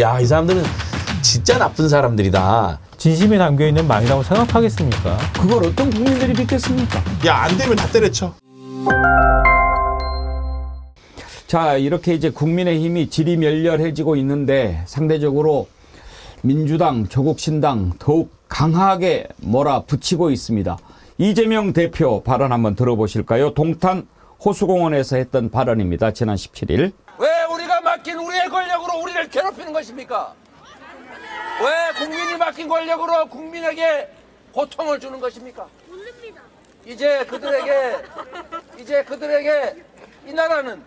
야, 이 사람들은 진짜 나쁜 사람들이다. 진심이 담겨있는 말이라고 생각하겠습니까? 그걸 어떤 국민들이 믿겠습니까? 야, 안 되면 다 때려쳐. 자, 이렇게 이제 국민의힘이 지리멸렬해지고 있는데 상대적으로 민주당, 조국신당 더욱 강하게 몰아붙이고 있습니다. 이재명 대표 발언 한번 들어보실까요? 동탄 호수공원에서 했던 발언입니다. 지난 17일. 왜 우리가 맡긴 우리의 권력으로 우리를 괴롭히는 것입니까? 왜 국민이 맡긴 권력으로 국민에게 고통을 주는 것입니까? 이제 그들에게 이 나라는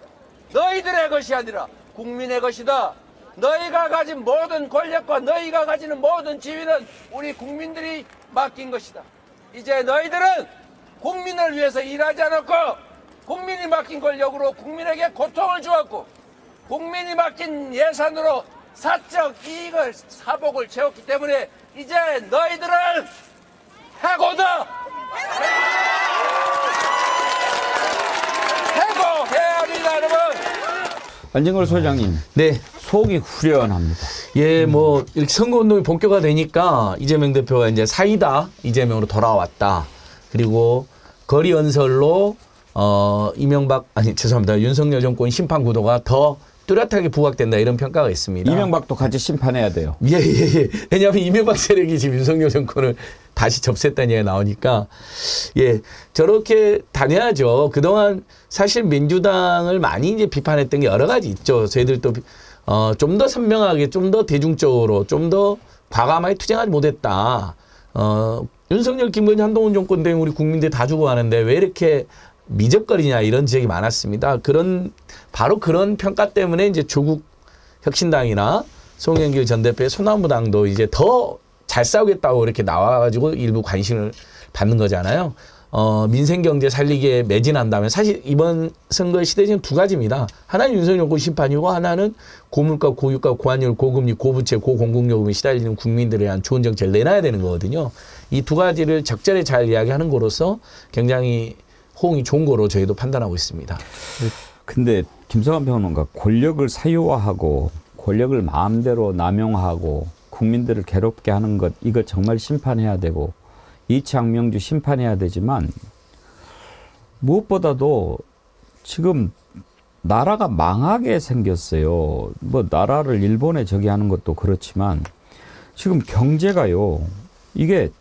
너희들의 것이 아니라 국민의 것이다. 너희가 가진 모든 권력과 너희가 가지는 모든 지위는 우리 국민들이 맡긴 것이다. 이제 너희들은 국민을 위해서 일하지 않았고 국민이 맡긴 권력으로 국민에게 고통을 주었고 국민이 맡긴 예산으로 사적 이익을 사복을 채웠기 때문에 이제 너희들은 해고다. 해고해야 합니다, 여러분. 안진걸 소장님. 네. 속이 후련합니다. 예, 뭐 이렇게 선거운동이 본격화되니까 이재명 대표가 이제 사이다 이재명으로 돌아왔다. 그리고 거리 연설로 윤석열 정권 심판 구도가 더 뚜렷하게 부각된다 이런 평가가 있습니다. 이명박도 같이 심판해야 돼요. 예. 왜냐하면 이명박 세력이 지금 윤석열 정권을 다시 접수했다는 얘기가 나오니까 예, 저렇게 다녀야죠. 그동안 사실 민주당을 많이 이제 비판했던 게 여러 가지 있죠. 저희들도 좀 더 선명하게, 좀 더 대중적으로, 좀 더 과감하게 투쟁하지 못했다. 윤석열, 김건희, 한동훈 정권 때문에 우리 국민들이 다 죽어가는데 왜 이렇게 미적거리냐 이런 지적이 많았습니다. 바로 그런 평가 때문에 이제 조국 혁신당이나 송영길 전 대표의 소나무당도 이제 더 잘 싸우겠다고 이렇게 나와가지고 일부 관심을 받는 거잖아요. 민생 경제 살리기에 매진한다면 사실 이번 선거의 시대는 두 가지입니다. 하나는 윤석열 정권 심판이고 하나는 고물가, 고유가, 고환율, 고금리, 고부채, 고공공요금에 시달리는 국민들에 대한 좋은 정책을 내놔야 되는 거거든요. 이 두 가지를 적절히 잘 이야기하는 거로서 굉장히 호응이 좋은 거로 저희도 판단하고 있습니다. 근데 김성환 평론가 권력을 사유화하고 권력을 마음대로 남용하고 국민들을 괴롭게 하는 것 이거 정말 심판해야 되고 이창명주 심판해야 되지만 무엇보다도 지금 나라가 망하게 생겼어요. 뭐 나라를 일본에 저기 하는 것도 그렇지만 지금 경제가요. 이게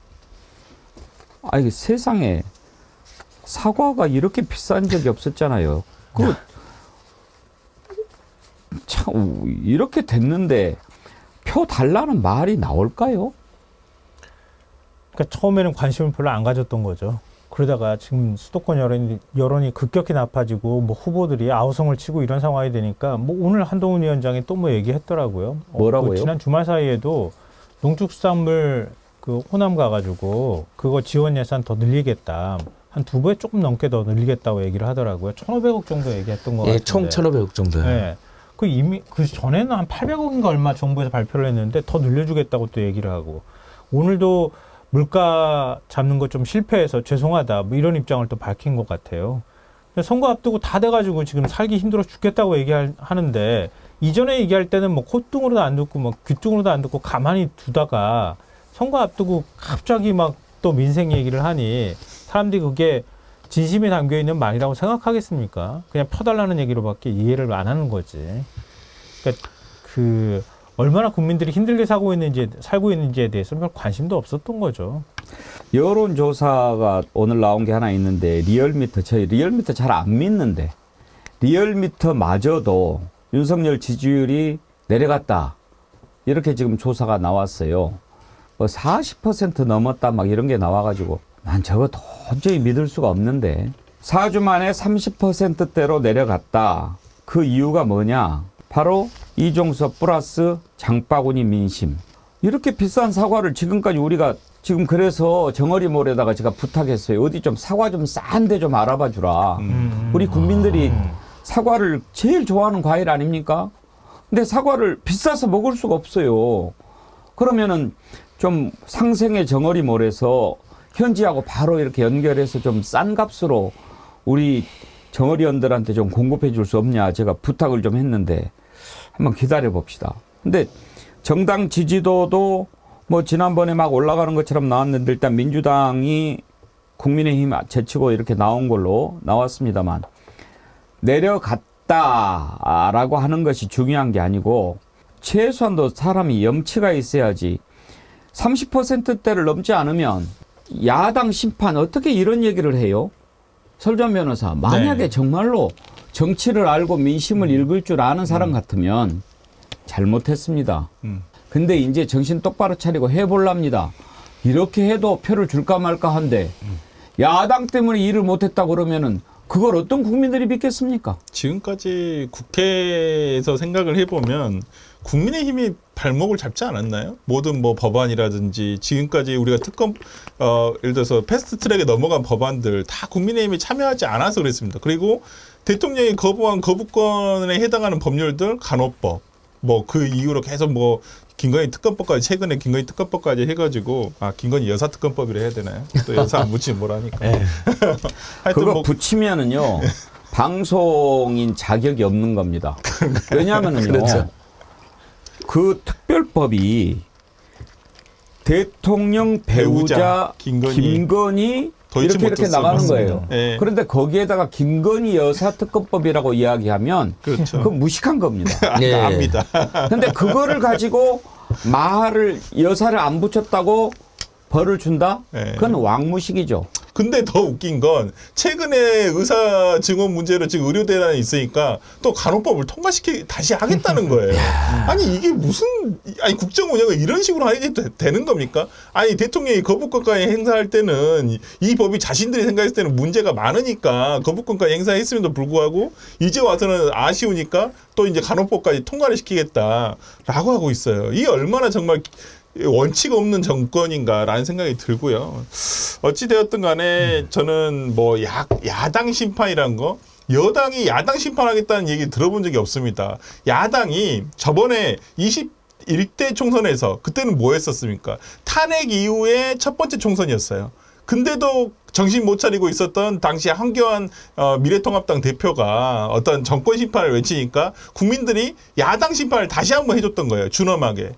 세상에 사과가 이렇게 비싼 적이 없었잖아요. 참 이렇게 됐는데 표 달라는 말이 나올까요? 그러니까 처음에는 관심을 별로 안 가졌던 거죠. 그러다가 지금 수도권 여론이 급격히 나빠지고 뭐 후보들이 아우성을 치고 이런 상황이 되니까 뭐 오늘 한동훈 위원장이 또 뭐 얘기했더라고요. 뭐라고요? 지난 주말 사이에도 농축수산물 그 호남 가가지고 그거 지원 예산 더 늘리겠다. 한 2배 조금 넘게 더 늘리겠다고 얘기를 하더라고요. 1,500억 정도 얘기했던 것 같은데. 총 1,500억 정도요. 네. 이미 그 전에는 한 800억인가 얼마 정부에서 발표를 했는데 더 늘려주겠다고 또 얘기를 하고 오늘도 물가 잡는 거 좀 실패해서 죄송하다 뭐 이런 입장을 또 밝힌 것 같아요. 선거 앞두고 다 돼가지고 지금 살기 힘들어 죽겠다고 얘기하는데 이전에 얘기할 때는 뭐 콧등으로도 안 듣고 뭐 귀등으로도 안 듣고 가만히 두다가 선거 앞두고 갑자기 막 또 민생 얘기를 하니 사람들이 그게 진심이 담겨있는 말이라고 생각하겠습니까? 그냥 펴달라는 얘기로밖에 이해를 안 하는 거지. 그러니까 얼마나 국민들이 힘들게 살고 있는지에 대해서 별 관심도 없었던 거죠. 여론조사가 오늘 나온 게 하나 있는데 저희 리얼미터 잘 안 믿는데 리얼미터마저도 윤석열 지지율이 내려갔다. 이렇게 지금 조사가 나왔어요. 뭐 40% 넘었다 막 이런 게 나와가지고 난 저거 도저히 믿을 수가 없는데 4주 만에 30%대로 내려갔다. 그 이유가 뭐냐? 바로 이종석 플러스 장바구니 민심. 이렇게 비싼 사과를 지금까지 우리가 지금 그래서 정어리몰에다가 제가 부탁했어요. 어디 좀 사과 좀 싼 데 좀 알아봐 주라. 우리 국민들이 사과를 제일 좋아하는 과일 아닙니까? 근데 사과를 비싸서 먹을 수가 없어요. 그러면은 좀 상생의 정어리몰에서 현지하고 바로 이렇게 연결해서 좀 싼 값으로 우리 정어리원들한테 좀 공급해 줄 수 없냐 제가 부탁을 좀 했는데 한번 기다려 봅시다. 근데 정당 지지도도 뭐 지난번에 막 올라가는 것처럼 나왔는데 일단 민주당이 국민의힘 제치고 이렇게 나온 걸로 나왔습니다만 내려갔다라고 하는 것이 중요한 게 아니고 최소한도 사람이 염치가 있어야지 30%대를 넘지 않으면 야당 심판 어떻게 이런 얘기를 해요? 설전 변호사 만약에 네. 정말로 정치를 알고 민심을 읽을 줄 아는 사람 같으면 잘못했습니다. 근데 이제 정신 똑바로 차리고 해볼랍니다. 이렇게 해도 표를 줄까 말까 한데 야당 때문에 일을 못했다 그러면은 그걸 어떤 국민들이 믿겠습니까? 지금까지 국회에서 생각을 해보면 국민의힘이 발목을 잡지 않았나요? 모든 뭐 법안이라든지 지금까지 우리가 특검 예를 들어서 패스트트랙에 넘어간 법안들 다 국민의힘이 참여하지 않아서 그랬습니다. 그리고 대통령이 거부한 거부권에 해당하는 법률들 간호법 뭐 그 이후로 계속 뭐 김건희 특검법까지 최근에 김건희 특검법까지 해가지고 김건희 여사 특검법이라 해야 되나요? 또 여사 안 붙이면 뭐라니까. 하여튼 그거 뭐 붙이면은요 방송인 자격이 없는 겁니다. 왜냐하면은요 그렇죠. 그 특별법이 대통령 배우자 김건희 이렇게 나가는 거예요. 네. 그런데 거기에다가 김건희 여사 특검법이라고 이야기하면 그렇죠. 그건 무식한 겁니다. 네. 압니다. 근데 그거를 가지고 여사를 안 붙였다고 벌을 준다? 네. 그건 왕무식이죠. 근데 더 웃긴 건 최근에 의사 증언 문제로 지금 의료 대란이 있으니까 또 간호법을 다시 하겠다는 거예요. 아니 이게 무슨 국정 운영을 이런 식으로 하게 되는 겁니까? 아니 대통령이 거부권까지 행사할 때는 이 법이 자신들이 생각했을 때는 문제가 많으니까 거부권까지 행사했음에도 불구하고 이제 와서는 아쉬우니까 또 이제 간호법까지 통과를 시키겠다라고 하고 있어요. 이게 얼마나 정말 원칙 없는 정권인가라는 생각이 들고요. 어찌되었든 간에 저는 뭐 야당 심판이란 거 여당이 야당 심판하겠다는 얘기 들어본 적이 없습니다. 야당이 저번에 21대 총선에서 그때는 뭐 했었습니까? 탄핵 이후에 첫 번째 총선이었어요. 근데도 정신 못 차리고 있었던 당시 한교안 미래통합당 대표가 어떤 정권 심판을 외치니까 국민들이 야당 심판을 다시 한번 해줬던 거예요. 준엄하게.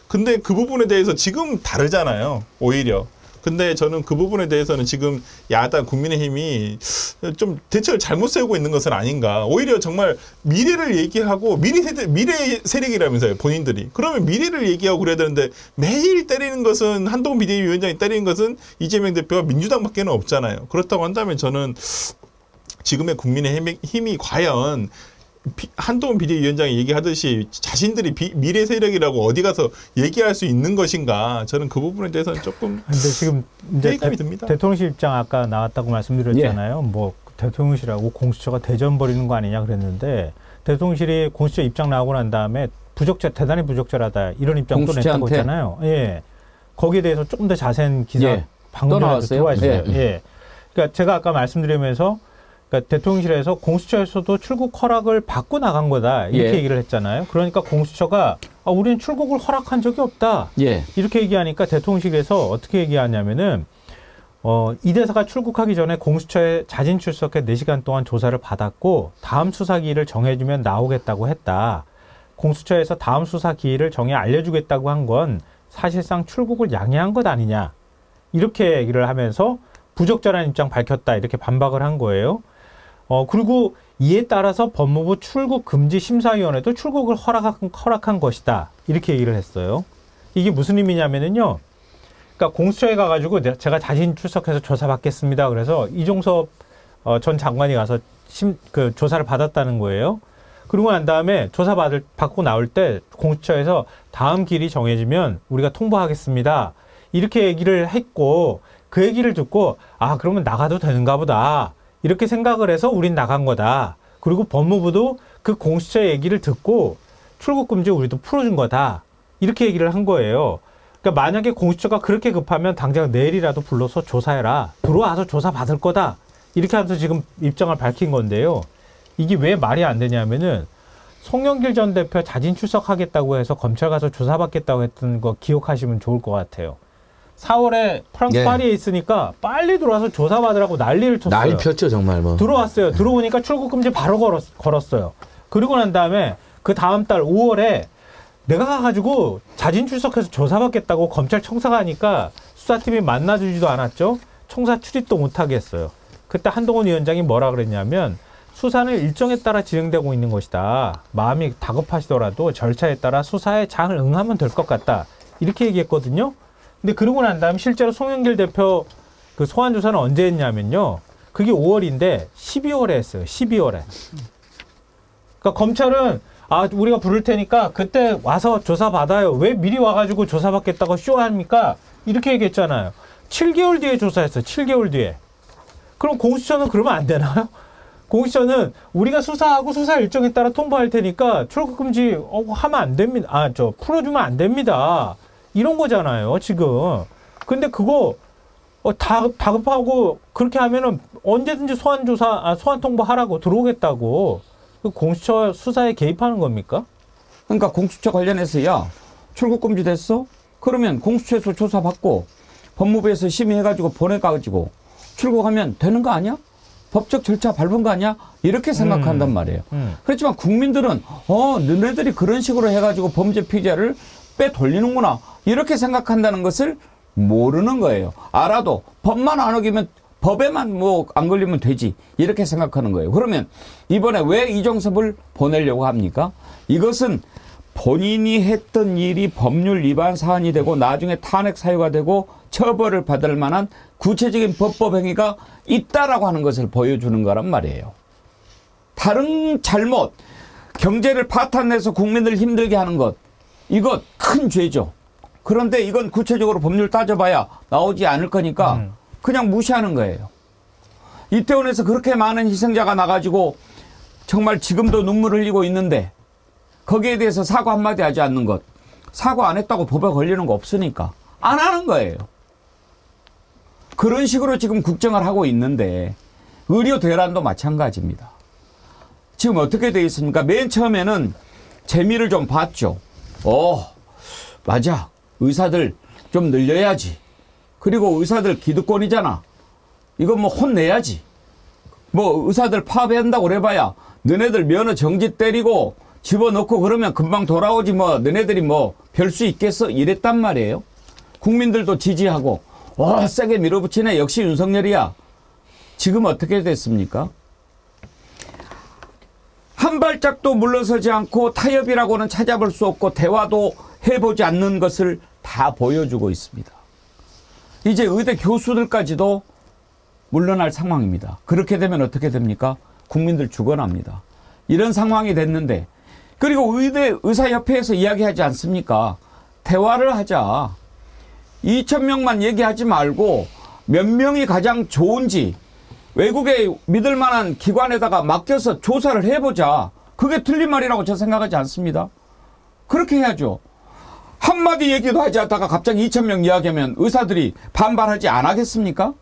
근데 그 부분에 대해서 지금 다르잖아요. 오히려. 근데 저는 그 부분에 대해서는 지금 야당 국민의힘이 좀 대책을 잘못 세우고 있는 것은 아닌가. 오히려 정말 미래를 얘기하고 미래 세력이라면서요. 본인들이. 그러면 미래를 얘기하고 그래야 되는데 매일 때리는 것은 한동훈 비대위원장이 때리는 것은 이재명 대표와 민주당밖에는 없잖아요. 그렇다고 한다면 저는 지금의 국민의힘이 과연 한동훈 비대위원장이 얘기하듯이 자신들이 미래 세력이라고 어디 가서 얘기할 수 있는 것인가 저는 그 부분에 대해서는 조금 근데 지금 이제 회의감이 듭니다. 대통령실 입장 아까 나왔다고 말씀드렸잖아요. 뭐 대통령실하고 공수처가 대전 벌이는 거 아니냐 그랬는데 대통령실이 공수처 입장 나오고 난 다음에 대단히 부적절하다 이런 입장도 냈다고 했잖아요. 예, 거기에 대해서 조금 더 자세한 기사 방금 전에 들어와 있어요. 예, 그러니까 제가 아까 말씀드리면서. 그러니까 대통령실에서 공수처에서도 출국 허락을 받고 나간 거다 이렇게 얘기를 했잖아요. 그러니까 공수처가 우리는 출국을 허락한 적이 없다 이렇게 얘기하니까 대통령실에서 어떻게 얘기하냐면은 이 대사가 출국하기 전에 공수처에 자진 출석해 4시간 동안 조사를 받았고 다음 수사 기일을 정해주면 나오겠다고 했다. 공수처에서 다음 수사 기일을 정해 알려주겠다고 한 건 사실상 출국을 양해한 것 아니냐 이렇게 얘기를 하면서 부적절한 입장 밝혔다 이렇게 반박을 한 거예요. 그리고 이에 따라서 법무부 출국금지심사위원회도 출국을 허락한 것이다. 이렇게 얘기를 했어요. 이게 무슨 의미냐면요. 그러니까 공수처에 가가지고 제가 자신 출석해서 조사받겠습니다. 그래서 이종섭 전 장관이 가서 조사를 받았다는 거예요. 그러고 난 다음에 받고 나올 때 공수처에서 다음 길이 정해지면 우리가 통보하겠습니다. 이렇게 얘기를 했고 그 얘기를 듣고 그러면 나가도 되는가 보다. 이렇게 생각을 해서 우린 나간 거다. 그리고 법무부도 그 공수처 얘기를 듣고 출국금지 우리도 풀어준 거다. 이렇게 얘기를 한 거예요. 그러니까 만약에 공수처가 그렇게 급하면 당장 내일이라도 불러서 조사해라. 들어와서 조사 받을 거다. 이렇게 하면서 지금 입장을 밝힌 건데요. 이게 왜 말이 안 되냐면은 송영길 전 대표 자진 출석하겠다고 해서 검찰 가서 조사받겠다고 했던 거 기억하시면 좋을 것 같아요. 4월에 프랑스 파리에 있으니까 빨리 들어와서 조사받으라고 난리를 쳤어요. 난리 폈죠 정말 뭐. 들어왔어요. 들어오니까 출국금지 바로 걸었어요. 그리고 난 다음에 그 다음 달 5월에 내가 가가지고 자진 출석해서 조사받겠다고 검찰 청사가 하니까 수사팀이 만나주지도 않았죠. 청사 출입도 못하겠어요. 그때 한동훈 위원장이 뭐라 그랬냐면 수사는 일정에 따라 진행되고 있는 것이다. 마음이 다급하시더라도 절차에 따라 수사에 잘 응하면 될 것 같다. 이렇게 얘기했거든요. 근데 그러고 난 다음에 실제로 송영길 대표 그 소환 조사는 언제 했냐면요. 그게 5월인데 12월에 했어요. 12월에. 그러니까 검찰은 우리가 부를 테니까 그때 와서 조사 받아요. 왜 미리 와가지고 조사 받겠다고 쇼합니까? 이렇게 얘기했잖아요. 7개월 뒤에 조사했어요. 7개월 뒤에. 그럼 공수처는 그러면 안 되나요? 공수처는 우리가 수사하고 수사 일정에 따라 통보할 테니까 출국 금지 하면 안 됩니다. 풀어주면 안 됩니다. 이런 거잖아요, 지금. 근데 그거 다급하고 그렇게 하면은 언제든지 소환 통보하라고 들어오겠다고 공수처 수사에 개입하는 겁니까? 그러니까 공수처 관련해서야 출국 금지 됐어? 그러면 공수처에서 조사받고 법무부에서 심의해가지고 보내가지고 출국하면 되는 거 아니야? 법적 절차 밟은 거 아니야? 이렇게 생각한단 말이에요. 그렇지만 국민들은 너네들이 그런 식으로 해가지고 범죄 피해자를 빼돌리는구나 이렇게 생각한다는 것을 모르는 거예요. 알아도 법만 안 어기면 법에만 안 걸리면 되지 이렇게 생각하는 거예요. 그러면 이번에 왜 이종섭을 보내려고 합니까? 이것은 본인이 했던 일이 법률 위반 사안이 되고 나중에 탄핵 사유가 되고 처벌을 받을 만한 구체적인 법법 행위가 있다라고 하는 것을 보여주는 거란 말이에요. 다른 잘못, 경제를 파탄내서 국민을 힘들게 하는 것, 이거 큰 죄죠. 그런데 이건 구체적으로 법률 따져봐야 나오지 않을 거니까 그냥 무시하는 거예요. 이태원에서 그렇게 많은 희생자가 나가지고 정말 지금도 눈물 흘리고 있는데 거기에 대해서 사과 한마디 하지 않는 것. 사과 안 했다고 법에 걸리는 거 없으니까 안 하는 거예요. 그런 식으로 지금 국정을 하고 있는데 의료 대란도 마찬가지입니다. 지금 어떻게 되어 있습니까? 맨 처음에는 재미를 좀 봤죠. 맞아. 의사들 좀 늘려야지. 그리고 의사들 기득권이잖아. 이건 혼내야지. 의사들 파업한다고 그래봐야 너네들 면허 정지 때리고 집어넣고 그러면 금방 돌아오지 너네들이 별 수 있겠어? 이랬단 말이에요. 국민들도 지지하고 세게 밀어붙이네. 역시 윤석열이야. 지금 어떻게 됐습니까? 한 발짝도 물러서지 않고 타협이라고는 찾아볼 수 없고 대화도 해보지 않는 것을 다 보여주고 있습니다. 이제 의대 교수들까지도 물러날 상황입니다. 그렇게 되면 어떻게 됩니까? 국민들 죽어납니다. 이런 상황이 됐는데 그리고 의사협회에서 이야기하지 않습니까? 대화를 하자. 2,000명만 얘기하지 말고 몇 명이 가장 좋은지 외국의 믿을 만한 기관에다가 맡겨서 조사를 해보자. 그게 틀린 말이라고 저 생각하지 않습니다. 그렇게 해야죠. 한마디 얘기도 하지 않다가 갑자기 2,000명 이야기하면 의사들이 반발하지 안 하겠습니까?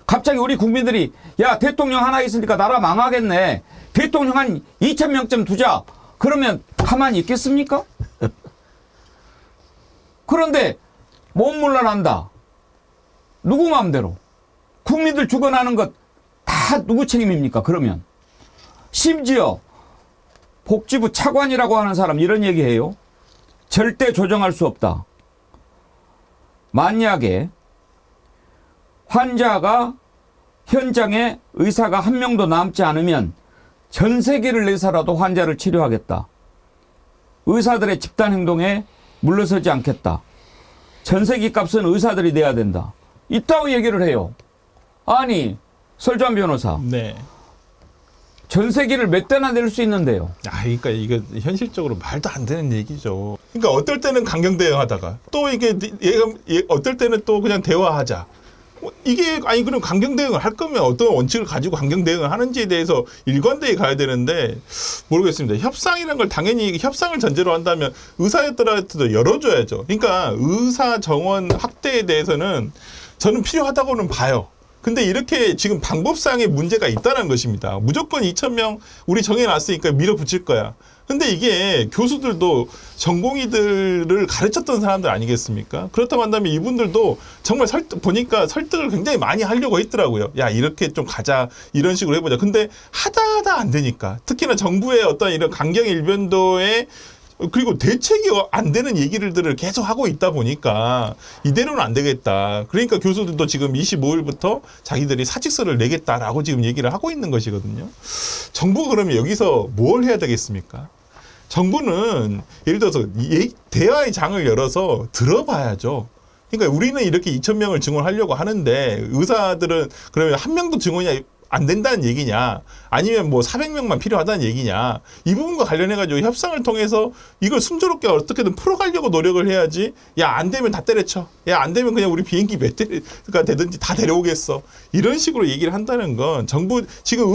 갑자기 우리 국민들이 야 대통령 하나 있으니까 나라 망하겠네. 대통령 한 2,000명쯤 두자. 그러면 가만히 있겠습니까? 그런데 못 물러난다. 누구 마음대로. 국민들 죽어나는 것 다 누구 책임입니까? 그러면. 심지어 복지부 차관이라고 하는 사람 이런 얘기해요. 절대 조정할 수 없다. 만약에 환자가 현장에 의사가 한 명도 남지 않으면 전세기를 내서라도 환자를 치료하겠다. 의사들의 집단 행동에 물러서지 않겠다. 전세기 값은 의사들이 내야 된다. 있다고 얘기를 해요. 아니 설주한 변호사. 네. 전세기를 몇 대나 낼 수 있는데요. 그러니까 이게 현실적으로 말도 안 되는 얘기죠. 그러니까 어떨 때는 강경 대응하다가 또 이게 어떨 때는 또 그냥 대화하자. 이게 그럼 강경 대응을 할 거면 어떤 원칙을 가지고 강경 대응을 하는지에 대해서 일관되게 가야 되는데 모르겠습니다. 협상이라는 걸 당연히 협상을 전제로 한다면 의사였더라도 열어줘야죠. 그러니까 의사 정원 확대에 대해서는 저는 필요하다고는 봐요. 근데 이렇게 지금 방법상의 문제가 있다는 것입니다. 무조건 2,000명 우리 정해놨으니까 밀어붙일 거야. 근데 이게 교수들도 전공의들을 가르쳤던 사람들 아니겠습니까? 그렇다고 한다면 이분들도 정말 보니까 설득을 굉장히 많이 하려고 했더라고요. 야, 이렇게 좀 가자. 이런 식으로 해보자. 근데 하다 안 되니까. 특히나 정부의 어떤 이런 강경 일변도에 그리고 대책이 안 되는 얘기들을 계속 하고 있다 보니까 이대로는 안 되겠다. 그러니까 교수들도 지금 25일부터 자기들이 사직서를 내겠다라고 지금 얘기를 하고 있는 것이거든요. 정부가 그러면 여기서 뭘 해야 되겠습니까? 정부는 예를 들어서 대화의 장을 열어서 들어봐야죠. 그러니까 우리는 이렇게 2,000명을 증언하려고 하는데 의사들은 그러면 한 명도 증언이 안 된다는 얘기냐, 아니면 뭐 400명만 필요하다는 얘기냐, 이 부분과 관련해가지고 협상을 통해서 이걸 순조롭게 어떻게든 풀어가려고 노력을 해야지. 야, 안 되면 다 때려쳐. 야, 안 되면 그냥 우리 비행기 몇 대가 되든지 다 데려오겠어. 이런 식으로 얘기를 한다는 건 정부 지금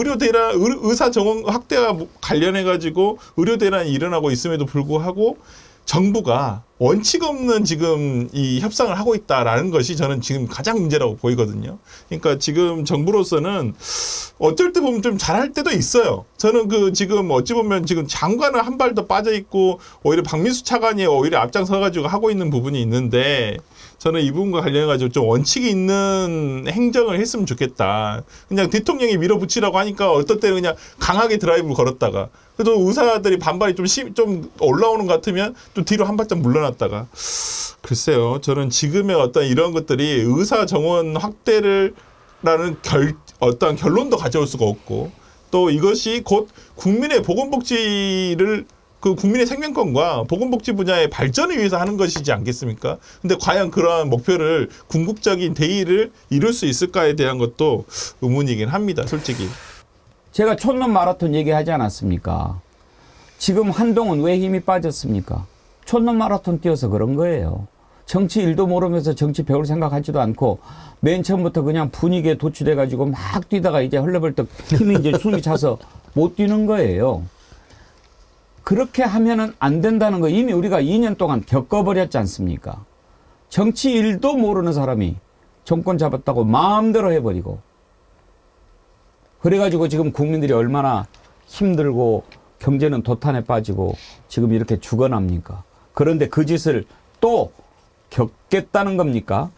의사 정원 확대와 관련해가지고 의료 대란이 일어나고 있음에도 불구하고 정부가 원칙 없는 지금 이 협상을 하고 있다라는 것이 저는 지금 가장 문제라고 보이거든요. 그러니까 지금 정부로서는 어쩔 때 보면 좀 잘할 때도 있어요. 저는 그 지금 어찌 보면 지금 장관은 한 발 더 빠져 있고 오히려 박민수 차관이 오히려 앞장서 가지고 하고 있는 부분이 있는데 저는 이 부분과 관련해가지고 좀 원칙이 있는 행정을 했으면 좋겠다. 그냥 대통령이 밀어붙이라고 하니까 어떤 때는 그냥 강하게 드라이브를 걸었다가 그래도 의사들이 반발이 좀 올라오는 것 같으면 또 뒤로 한 발짝 물러났다가 글쎄요. 저는 지금의 어떤 이런 것들이 의사 정원 확대를 라는 어떤 결론도 가져올 수가 없고 또 이것이 곧 국민의 보건복지를 그 국민의 생명권과 보건복지 분야의 발전을 위해서 하는 것이지 않겠습니까? 근데 과연 그러한 목표를 궁극적인 대의를 이룰 수 있을까에 대한 것도 의문이긴 합니다. 솔직히. 제가 촌놈 마라톤 얘기하지 않았습니까? 지금 한동훈 왜 힘이 빠졌습니까? 촌놈 마라톤 뛰어서 그런 거예요. 정치 일도 모르면서 정치 배울 생각하지도 않고 맨 처음부터 그냥 분위기에 도취돼가지고 막 뛰다가 이제 헐레벌떡 힘이 이제 숨이 차서 못 뛰는 거예요. 그렇게 하면은 안 된다는 거 이미 우리가 2년 동안 겪어버렸지 않습니까? 정치 일도 모르는 사람이 정권 잡았다고 마음대로 해버리고 그래가지고 지금 국민들이 얼마나 힘들고 경제는 도탄에 빠지고 지금 이렇게 죽어납니까? 그런데 그 짓을 또 겪겠다는 겁니까?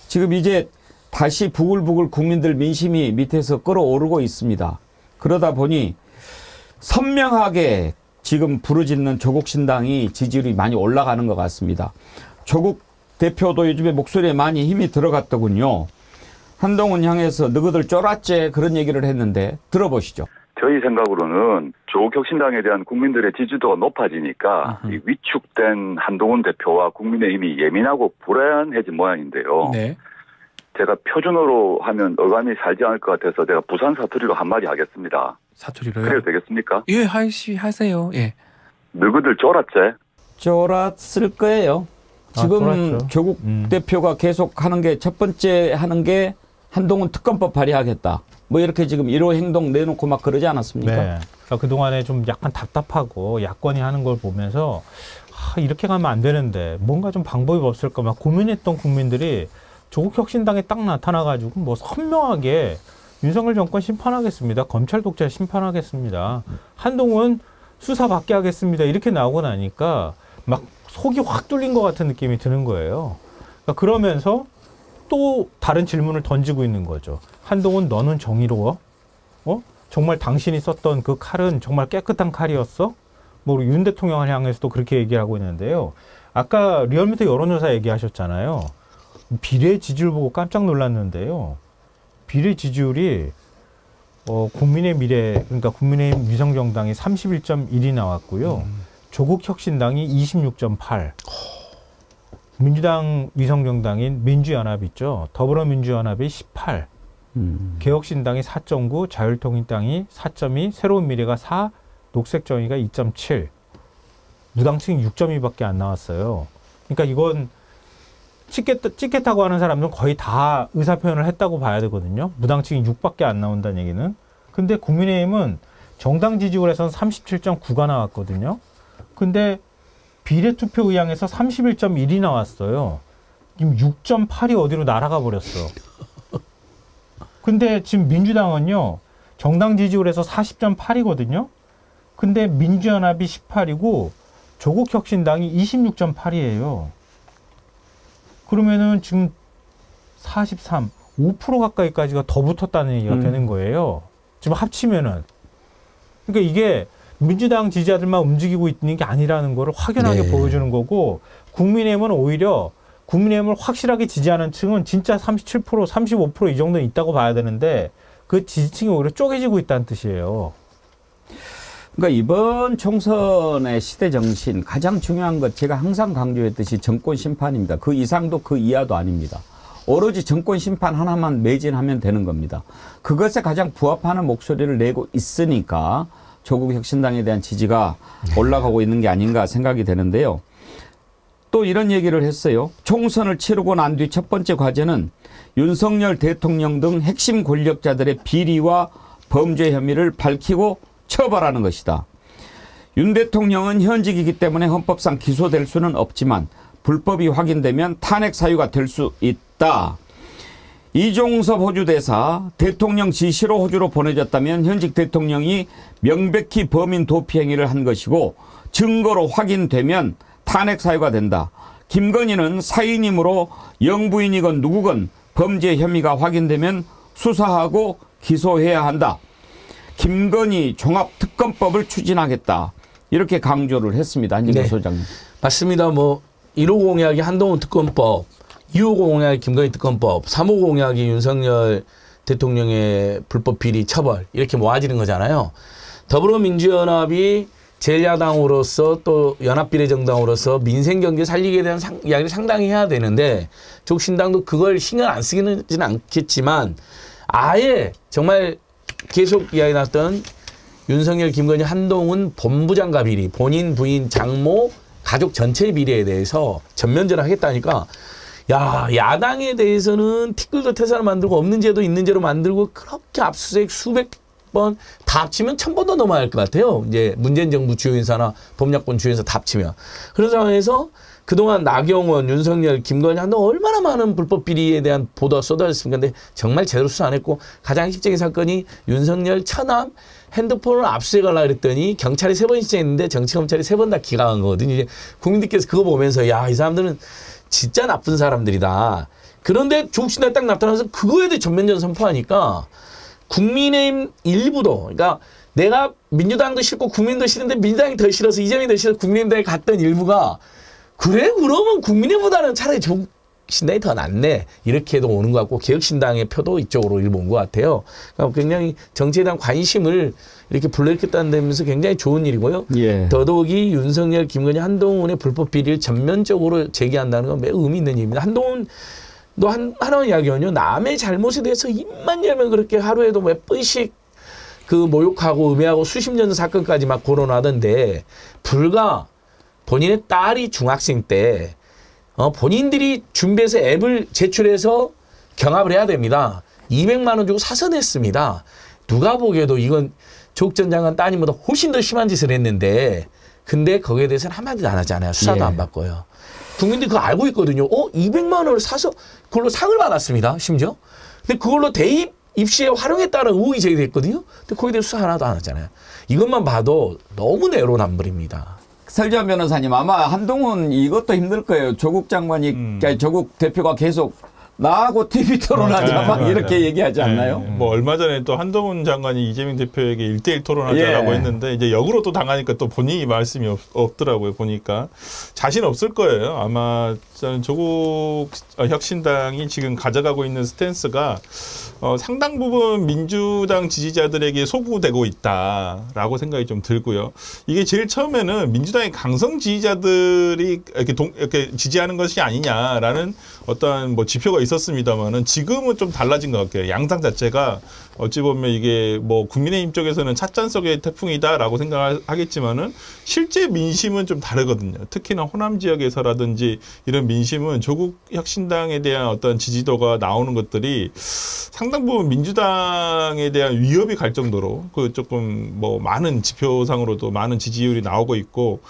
지금 이제 다시 부글부글 국민들 민심이 밑에서 끌어오르고 있습니다. 그러다 보니 선명하게 지금 부르짖는 조국 신당이 지지율이 많이 올라가는 것 같습니다. 조국 대표도 요즘에 목소리에 많이 힘이 들어갔더군요. 한동훈 향해서 너희들 쫄았지 그런 얘기를 했는데 들어보시죠. 저희 생각으로는 조국 혁신당에 대한 국민들의 지지도가 높아지니까 이 위축된 한동훈 대표와 국민의힘이 예민하고 불안해진 모양인데요. 네. 제가 표준어로 하면 어감이 살지 않을 것 같아서 제가 부산 사투리로 한마디 하겠습니다. 사투리로요? 그래도 되겠습니까? 예, 하세요. 예. 너희들 쫄았지? 쫄았을 거예요. 지금 조국 대표가 계속 하는 게 첫 번째 하는 게 한동훈 특검법 발의하겠다. 뭐 이렇게 지금 1호 행동 내놓고 막 그러지 않았습니까? 네. 그러니까 그동안에 좀 약간 답답하고 야권이 하는 걸 보면서 이렇게 가면 안 되는데 뭔가 좀 방법이 없을까 막 고민했던 국민들이 조국 혁신당에 딱 나타나가지고 뭐 선명하게 윤석열 정권 심판하겠습니다. 검찰 독재 심판하겠습니다. 한동훈 수사받게 하겠습니다. 이렇게 나오고 나니까 막 속이 확 뚫린 것 같은 느낌이 드는 거예요. 그러니까 그러면서 또 다른 질문을 던지고 있는 거죠. 한동훈 너는 정의로워? 정말 당신이 썼던 그 칼은 정말 깨끗한 칼이었어? 뭐 윤 대통령을 향해서도 그렇게 얘기하고 있는데요. 아까 리얼미터 여론조사 얘기하셨잖아요. 비례 지지율 보고 깜짝 놀랐는데요. 비례 지지율이 국민의 미래, 그러니까 국민의힘 위성정당이 31.1이 나왔고요. 조국 혁신당이 26.8. 민주당 위성정당인 민주연합 있죠. 더불어민주연합이 18. 개혁신당이 4.9, 자율통일당이 4.2, 새로운 미래가 4, 녹색정의가 2.7. 무당층이 6.2밖에 안 나왔어요. 그러니까 이건 찍겠다고 하는 사람들은 거의 다 의사표현을 했다고 봐야 되거든요. 무당층이 6밖에 안 나온다는 얘기는. 근데 국민의힘은 정당 지지율에서는 37.9가 나왔거든요. 근데 비례투표 의향에서 31.1이 나왔어요. 지금 6.8이 어디로 날아가 버렸어. 근데 지금 민주당은요. 정당 지지율에서 40.8이거든요. 근데 민주연합이 18이고 조국 혁신당이 26.8이에요. 그러면은 지금 43, 5% 가까이까지가 더 붙었다는 얘기가 되는 거예요. 지금 합치면은. 그러니까 이게 민주당 지지자들만 움직이고 있는 게 아니라는 거를 확연하게 네. 보여주는 거고 국민의힘은 오히려 국민의힘을 확실하게 지지하는 층은 진짜 37%, 35% 이 정도는 있다고 봐야 되는데 그 지지층이 오히려 쪼개지고 있다는 뜻이에요. 그러니까 이번 총선의 시대 정신 가장 중요한 것 제가 항상 강조했듯이 정권 심판입니다. 그 이상도 그 이하도 아닙니다. 오로지 정권 심판 하나만 매진하면 되는 겁니다. 그것에 가장 부합하는 목소리를 내고 있으니까 조국 혁신당에 대한 지지가 올라가고 있는 게 아닌가 생각이 되는데요. 또 이런 얘기를 했어요. 총선을 치르고 난 뒤 첫 번째 과제는 윤석열 대통령 등 핵심 권력자들의 비리와 범죄 혐의를 밝히고 처벌하는 것이다. 윤 대통령은 현직이기 때문에 헌법상 기소될 수는 없지만 불법이 확인되면 탄핵 사유가 될 수 있다. 이종섭 호주 대사 대통령 지시로 호주로 보내졌다면 현직 대통령이 명백히 범인 도피 행위를 한 것이고 증거로 확인되면 탄핵 사유가 된다. 김건희는 사인이므로 영부인이건 누구건 범죄 혐의가 확인되면 수사하고 기소해야 한다. 김건희 종합특검법을 추진하겠다. 이렇게 강조를 했습니다. 한진구 소장님. 맞습니다. 뭐 1호 공약이 한동훈 특검법, 2호 공약이 김건희 특검법, 3호 공약이 윤석열 대통령의 불법 비리 처벌 이렇게 모아지는 거잖아요. 더불어민주연합이 제1야당으로서 또 연합비례정당으로서 민생경제 살리기에 대한 이야기를 상당히 해야 되는데 조국신당도 그걸 신경 안 쓰기는 않겠지만 아예 정말 계속 이야기 나왔던 윤석열, 김건희, 한동훈 본부장과 비리, 본인, 부인, 장모, 가족 전체 비리에 대해서 전면전을 하겠다니까 야 야당에 대해서는 티끌도 태산을 만들고 없는 죄도 있는 죄로 만들고 그렇게 압수수색 수백 번 다 합치면 1000번도 넘어야 할 것 같아요. 이제 문재인 정부 주요 인사나 범야권 주요 인사 다 합치면. 그런 상황에서 그동안 나경원, 윤석열, 김건희, 한동훈 얼마나 많은 불법 비리에 대한 보도가 쏟아졌습니까? 근데 정말 제대로 수사 안 했고 가장 핵심적인 사건이 윤석열 처남 핸드폰을 압수해가려고 그랬더니 경찰이 3번 신청했는데 정치검찰이 3번 다 기각한 거거든요. 이제 국민들께서 그거 보면서 야, 이 사람들은 진짜 나쁜 사람들이다. 그런데 조국신당이 딱 나타나서 그거에 대해 전면전 선포하니까 국민의힘 일부도 그러니까 내가 민주당도 싫고 국민도 싫은데 민주당이 더 싫어서 이재명이 더 싫어서 국민의힘당에 갔던 일부가 그래 그러면 국민의힘보다는 차라리 조국신당이 더 낫네 이렇게도 오는 것 같고 개혁신당의 표도 이쪽으로 일부 온 것 같아요. 그러니까 굉장히 정치에 대한 관심을 이렇게 불러일으켰다는 데면서 굉장히 좋은 일이고요. 예. 더더욱이 윤석열, 김건희, 한동훈의 불법 비리를 전면적으로 제기한다는 건 매우 의미 있는 일입니다. 한동훈 또 하나는 이야기는요. 남의 잘못에 대해서 입만 열면 그렇게 하루에도 몇 번씩 그 모욕하고 음해하고 수십 년 사건까지 막 거론하던데 불과 본인의 딸이 중학생 때 본인들이 준비해서 앱을 제출해서 경합을 해야 됩니다. 200만 원 주고 사서 냈습니다. 누가 보기에도 이건 조국 전 장관 따님보다 훨씬 더 심한 짓을 했는데 근데 거기에 대해서는 한마디도 안 하잖아요. 수사도 예. 안 바꿔요. 국민들이 그거 알고 있거든요. 200만 원을 사서 그걸로 상을 받았습니다. 심지어. 근데 그걸로 대입 입시에 활용했다는 의혹이 제기됐거든요. 근데 거기에 대해서 수사 하나도 안 하잖아요. 이것만 봐도 너무 내로남불입니다. 설주한 변호사님 아마 한동훈 이것도 힘들 거예요. 조국 장관이 조국 대표가 계속 나하고 TV 토론하자 막 이렇게 얘기하지 않나요? 뭐 얼마 전에 또 한동훈 장관이 이재명 대표에게 1대1 토론하자라고 했는데 이제 역으로 또 당하니까 또 본인이 말씀이 없더라고요. 보니까 자신 없을 거예요. 아마 저는 조국 혁신당이 지금 가져가고 있는 스탠스가 상당 부분 민주당 지지자들에게 소구되고 있다라고 생각이 좀 들고요. 이게 제일 처음에는 민주당의 강성 지지자들이 이렇게 지지하는 것이 아니냐라는 어떤 뭐 지표가 있었습니다만은 지금은 좀 달라진 것 같아요. 양상 자체가 어찌 보면 이게 뭐 국민의힘 쪽에서는 찻잔 속의 태풍이다라고 생각하겠지만은 실제 민심은 좀 다르거든요. 특히나 호남 지역에서라든지 이런 민심은 조국 혁신당에 대한 어떤 지지도가 나오는 것들이 상당 부분 민주당에 대한 위협이 갈 정도로 그 조금 뭐 많은 지표상으로도 많은 지지율이 나오고 있고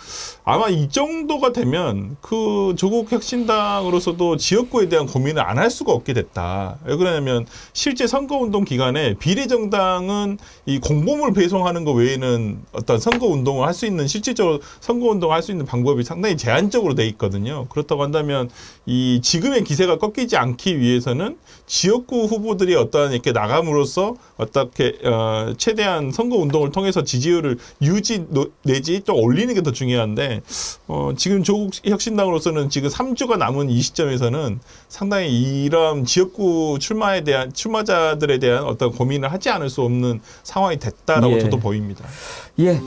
아마 이 정도가 되면 그 조국 혁신당으로서도 지역구에 대한 고민을 안 할 수가 없게 됐다. 왜 그러냐면 실제 선거운동 기간에 비례정당은 이 공보물 배송하는 거 외에는 어떤 선거 운동을 할 수 있는 실질적으로 선거 운동을 할 수 있는 방법이 상당히 제한적으로 돼 있거든요. 그렇다고 한다면 이 지금의 기세가 꺾이지 않기 위해서는 지역구 후보들이 어떠한 이렇게 나감으로써 어떻게 최대한 선거 운동을 통해서 지지율을 유지 내지 좀 올리는 게 더 중요한데 지금 조국 혁신당으로서는 지금 3주가 남은 이 시점에서는 상당히 이런 지역구 출마자들에 대한 어떤 고민을 하지 않을 수 없는 상황이 됐다라고 예. 저도 보입니다. 예.